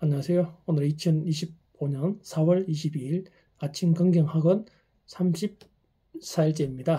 안녕하세요. 오늘 2025년 4월 22일 아침 건강학원 34일째입니다.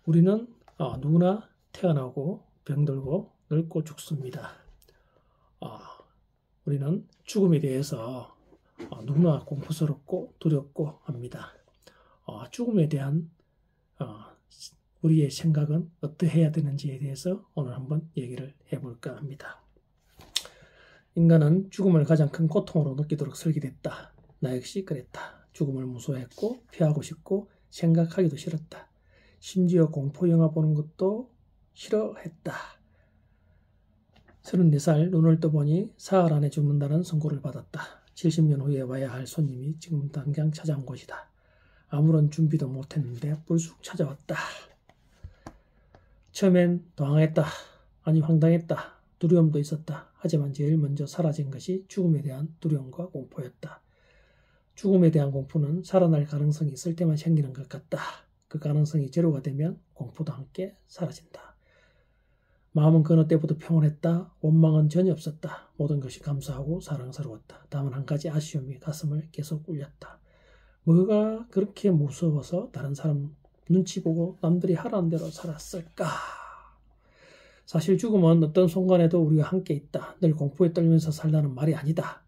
우리는 누구나 태어나고 병들고 늙고 죽습니다. 우리는 죽음에 대해서 누구나 공포스럽고 두렵고 합니다. 죽음에 대한 우리의 생각은 어떠해야 되는지에 대해서 오늘 한번 얘기를 해볼까 합니다. 인간은 죽음을 가장 큰 고통으로 느끼도록 설계됐다. 나 역시 그랬다. 죽음을 무서워했고 피하고 싶고 생각하기도 싫었다. 심지어 공포 영화 보는 것도 싫어했다. 34살 눈을 떠보니 사흘 안에 죽는다는 선고를 받았다. 70년 후에 와야 할 손님이 지금 당장 찾아온 곳이다. 아무런 준비도 못했는데 불쑥 찾아왔다. 처음엔 당황했다. 아니 황당했다. 두려움도 있었다. 하지만 제일 먼저 사라진 것이 죽음에 대한 두려움과 공포였다. 죽음에 대한 공포는 살아날 가능성이 있을 때만 생기는 것 같다. 그 가능성이 제로가 되면 공포도 함께 사라진다. 마음은 그 어느 때보다 평온했다. 원망은 전혀 없었다. 모든 것이 감사하고 사랑스러웠다. 다만 한 가지 아쉬움이 가슴을 계속 울렸다. 뭐가 그렇게 무서워서 다른 사람 눈치 보고 남들이 하라는 대로 살았을까? 사실 죽음은 어떤 순간에도 우리와 함께 있다. 늘 공포에 떨면서 살라는 말이 아니다.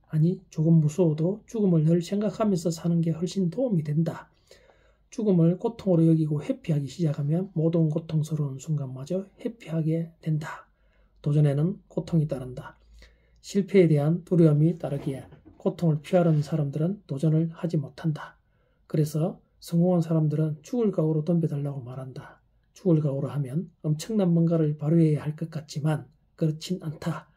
아니, 조금 무서워도 죽음을 늘 생각하면서 사는 게 훨씬 도움이 된다. 죽음을 고통으로 여기고 회피하기 시작하면 모든 고통스러운 순간마저 회피하게 된다. 도전에는 고통이 따른다. 실패에 대한 두려움이 따르기에 고통을 피하려는 사람들은 도전을 하지 못한다. 그래서 성공한 사람들은 죽을 각오로 덤벼달라고 말한다. 죽을 각오로 하면 엄청난 뭔가를 발휘해야 할 것 같지만 그렇진 않다.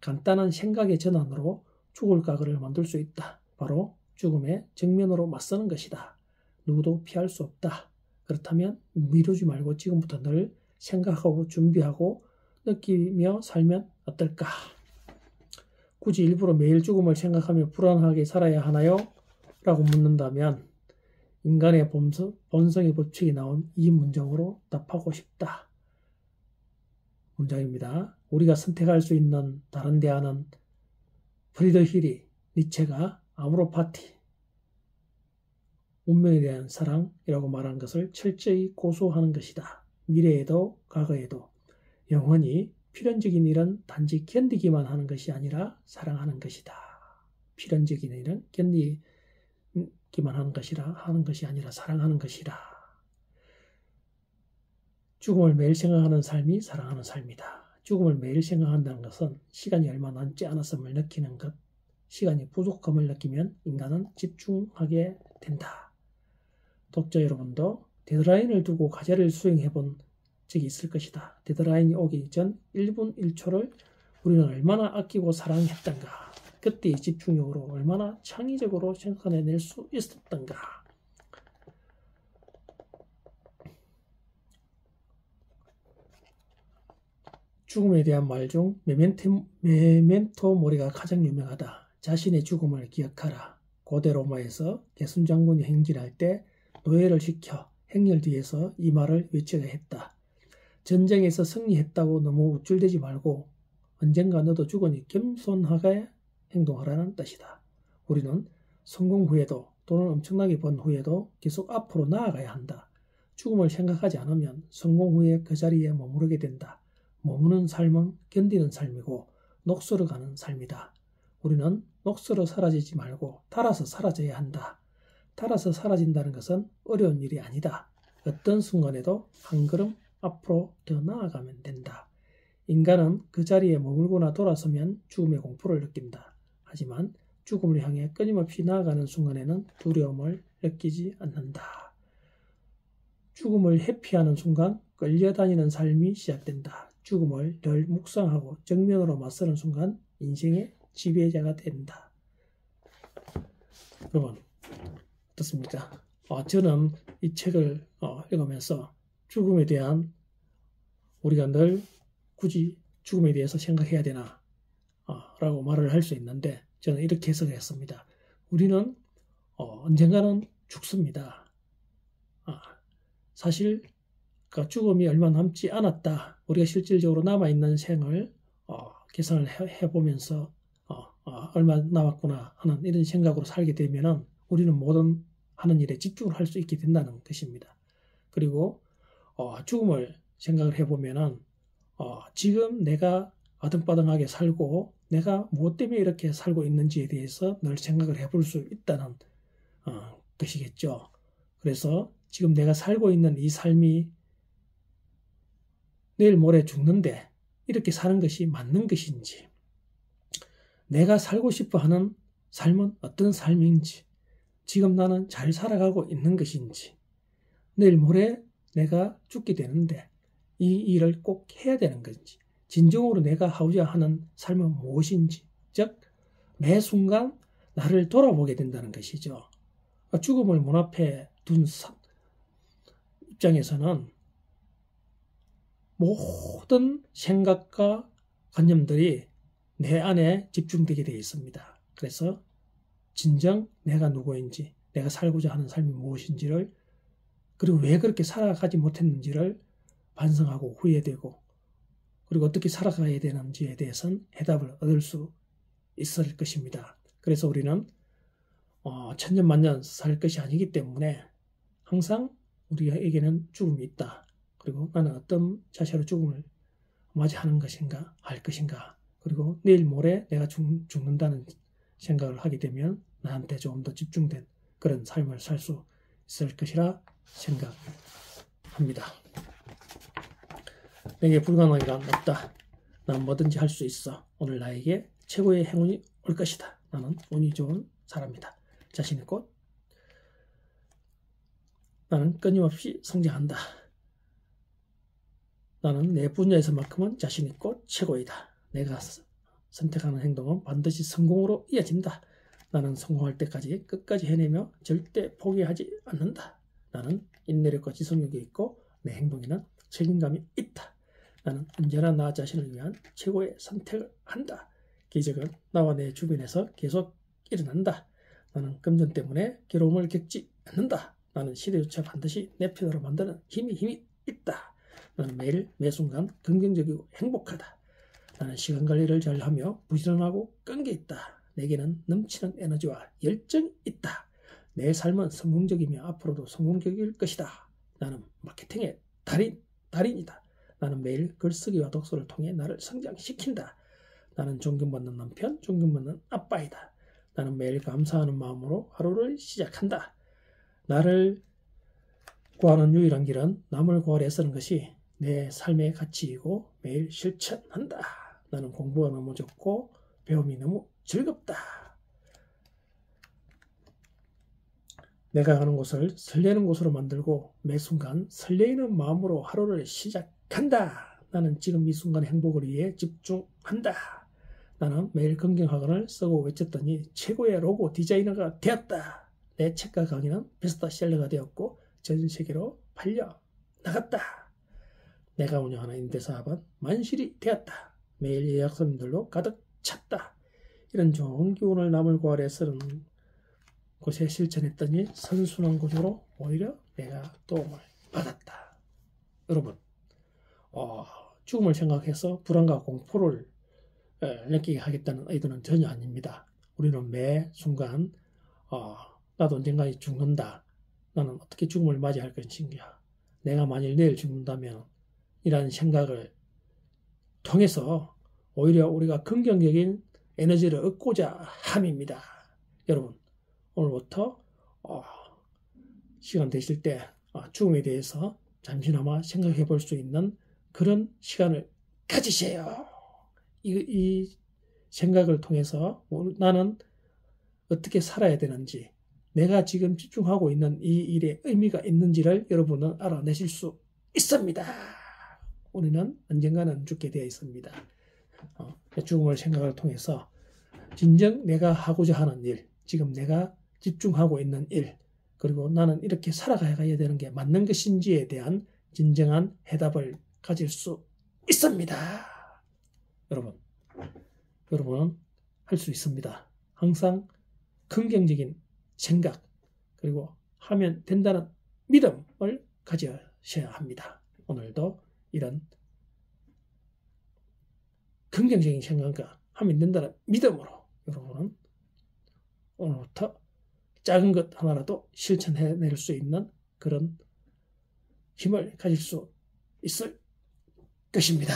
간단한 생각의 전환으로 죽을 각오를 만들 수 있다. 바로 죽음에 정면으로 맞서는 것이다. 누구도 피할 수 없다. 그렇다면 미루지 말고 지금부터 늘 생각하고 준비하고 느끼며 살면 어떨까? 굳이 일부러 매일 죽음을 생각하며 불안하게 살아야 하나요? 라고 묻는다면 인간의 본성의 법칙이 나온 이 문장으로 답하고 싶다. 문장입니다. 우리가 선택할 수 있는 다른 대안은 프리드리히 니체가 아모르파티, 운명에 대한 사랑이라고 말한 것을 철저히 고수하는 것이다. 미래에도 과거에도 영원히 필연적인 일은 단지 견디기만 하는 것이 아니라 사랑하는 것이다. 필연적인 일은 견디기만 하는 것이 아니라 사랑하는 것이다. 죽음을 매일 생각하는 삶이 사랑하는 삶이다. 죽음을 매일 생각한다는 것은 시간이 얼마 남지 않았음을 느끼는 것, 시간이 부족함을 느끼면 인간은 집중하게 된다. 독자 여러분도 데드라인을 두고 과제를 수행해 본 적이 있을 것이다. 데드라인이 오기 전 1분 1초를 우리는 얼마나 아끼고 사랑했던가, 그때의 집중력으로 얼마나 창의적으로 생각해낼 수 있었던가. 죽음에 대한 말 중 메멘토 모리가 가장 유명하다. 자신의 죽음을 기억하라. 고대 로마에서 개순 장군이 행진할 때 노예를 시켜 행렬 뒤에서 이 말을 외쳐야 했다. 전쟁에서 승리했다고 너무 우쭐대지 말고 언젠가 너도 죽으니 겸손하게 행동하라는 뜻이다. 우리는 성공 후에도 돈을 엄청나게 번 후에도 계속 앞으로 나아가야 한다. 죽음을 생각하지 않으면 성공 후에 그 자리에 머무르게 된다. 머무는 삶은 견디는 삶이고 녹슬어 가는 삶이다. 우리는 녹슬어 사라지지 말고 달아서 사라져야 한다. 달아서 사라진다는 것은 어려운 일이 아니다. 어떤 순간에도 한 걸음 앞으로 더 나아가면 된다. 인간은 그 자리에 머물거나 돌아서면 죽음의 공포를 느낀다. 하지만 죽음을 향해 끊임없이 나아가는 순간에는 두려움을 느끼지 않는다. 죽음을 회피하는 순간 끌려다니는 삶이 시작된다. 죽음을 늘 묵상하고 정면으로 맞서는 순간 인생의 지배자가 된다. 여러분 어떻습니까? 저는 이 책을 읽으면서 죽음에 대한 우리가 늘 굳이 죽음에 대해서 생각해야 되나 라고 말을 할 수 있는데 저는 이렇게 해석을 했습니다. 우리는 언젠가는 죽습니다. 사실 죽음이 얼마 남지 않았다. 우리가 실질적으로 남아있는 생을 계산을 해보면서 얼마 남았구나 하는 이런 생각으로 살게 되면은 우리는 모든 하는 일에 집중을 할 수 있게 된다는 것입니다. 그리고 죽음을 생각을 해보면은 지금 내가 아등바등하게 살고 내가 무엇 때문에 이렇게 살고 있는지에 대해서 늘 생각을 해볼 수 있다는 것이겠죠. 그래서 지금 내가 살고 있는 이 삶이 내일 모레 죽는데 이렇게 사는 것이 맞는 것인지, 내가 살고 싶어 하는 삶은 어떤 삶인지, 지금 나는 잘 살아가고 있는 것인지, 내일 모레 내가 죽게 되는데 이 일을 꼭 해야 되는 건지, 진정으로 내가 하고자 하는 삶은 무엇인지, 즉 매 순간 나를 돌아보게 된다는 것이죠. 죽음을 문 앞에 둔 입장에서는 모든 생각과 관념들이 내 안에 집중되게 되어 있습니다. 그래서 진정 내가 누구인지, 내가 살고자 하는 삶이 무엇인지를, 그리고 왜 그렇게 살아가지 못했는지를 반성하고 후회되고, 그리고 어떻게 살아가야 되는지에 대해서는 해답을 얻을 수 있을 것입니다. 그래서 우리는 천년만년 살 것이 아니기 때문에 항상 우리에게는 죽음이 있다. 그리고 나는 어떤 자세로 죽음을 맞이하는 것인가, 할 것인가, 그리고 내일 모레 내가 죽는다는 생각을 하게 되면 나한테 조금 더 집중된 그런 삶을 살 수 있을 것이라 생각합니다. 내게 불가능한 건 없다. 난 뭐든지 할 수 있어. 오늘 나에게 최고의 행운이 올 것이다. 나는 운이 좋은 사람이다. 자신 있고 나는 끊임없이 성장한다. 나는 내 분야에서만큼은 자신 있고 최고이다. 내가 선택하는 행동은 반드시 성공으로 이어진다. 나는 성공할 때까지 끝까지 해내며 절대 포기하지 않는다. 나는 인내력과 지속력이 있고 내 행동에는 책임감이 있다. 나는 언제나 나 자신을 위한 최고의 선택을 한다. 기적은 나와 내 주변에서 계속 일어난다. 나는 금전 때문에 괴로움을 겪지 않는다. 나는 시대조차 반드시 내 편으로 만드는 힘이 있다. 나는 매일 매 순간 긍정적이고 행복하다. 나는 시간 관리를 잘하며 부지런하고 끈기 있다. 내게는 넘치는 에너지와 열정이 있다. 내 삶은 성공적이며 앞으로도 성공적일 것이다. 나는 마케팅의 달인이다. 나는 매일 글쓰기와 독서를 통해 나를 성장시킨다. 나는 존경받는 남편, 존경받는 아빠이다. 나는 매일 감사하는 마음으로 하루를 시작한다. 나를 구하는 유일한 길은 남을 구하려 애쓰는 것이 내 삶의 가치이고 매일 실천한다. 나는 공부가 너무 좋고 배움이 너무 즐겁다. 내가 가는 곳을 설레는 곳으로 만들고 매 순간 설레이는 마음으로 하루를 시작한다. 나는 지금 이 순간의 행복을 위해 집중한다. 나는 매일 긍정학원을 쓰고 외쳤더니 최고의 로고 디자이너가 되었다. 내 책과 강의는 베스트셀러가 되었고 전 세계로 팔려 나갔다. 내가 운영하는 임대사업은 만실이 되었다. 매일 예약 손님들로 가득 찼다. 이런 좋은 기운을 남을 구하려 쓰는 곳에 실천했더니 선순환 구조로 오히려 내가 도움을 받았다. 여러분, 죽음을 생각해서 불안과 공포를 느끼게 하겠다는 의도는 전혀 아닙니다. 우리는 매 순간 나도 언젠가 죽는다. 나는 어떻게 죽음을 맞이할 것인가. 내가 만일 내일 죽는다면 이라는 생각을 통해서 오히려 우리가 긍정적인 에너지를 얻고자 함입니다. 여러분, 오늘부터 시간 되실 때 죽음에 대해서 잠시나마 생각해 볼 수 있는 그런 시간을 가지세요. 이 생각을 통해서 나는 어떻게 살아야 되는지, 내가 지금 집중하고 있는 이 일에 의미가 있는지를 여러분은 알아내실 수 있습니다. 우리는 언젠가는 죽게 되어 있습니다. 죽음을 생각을 통해서 진정 내가 하고자 하는 일, 지금 내가 집중하고 있는 일, 그리고 나는 이렇게 살아가야 되는 게 맞는 것인지에 대한 진정한 해답을 가질 수 있습니다. 여러분은 할 수 있습니다. 항상 긍정적인 생각, 그리고 하면 된다는 믿음을 가져셔야 합니다. 오늘도 이런 긍정적인 생각과 하면 된다는 믿음으로 여러분은 오늘부터 작은 것 하나라도 실천해낼 수 있는 그런 힘을 가질 수 있을 것입니다.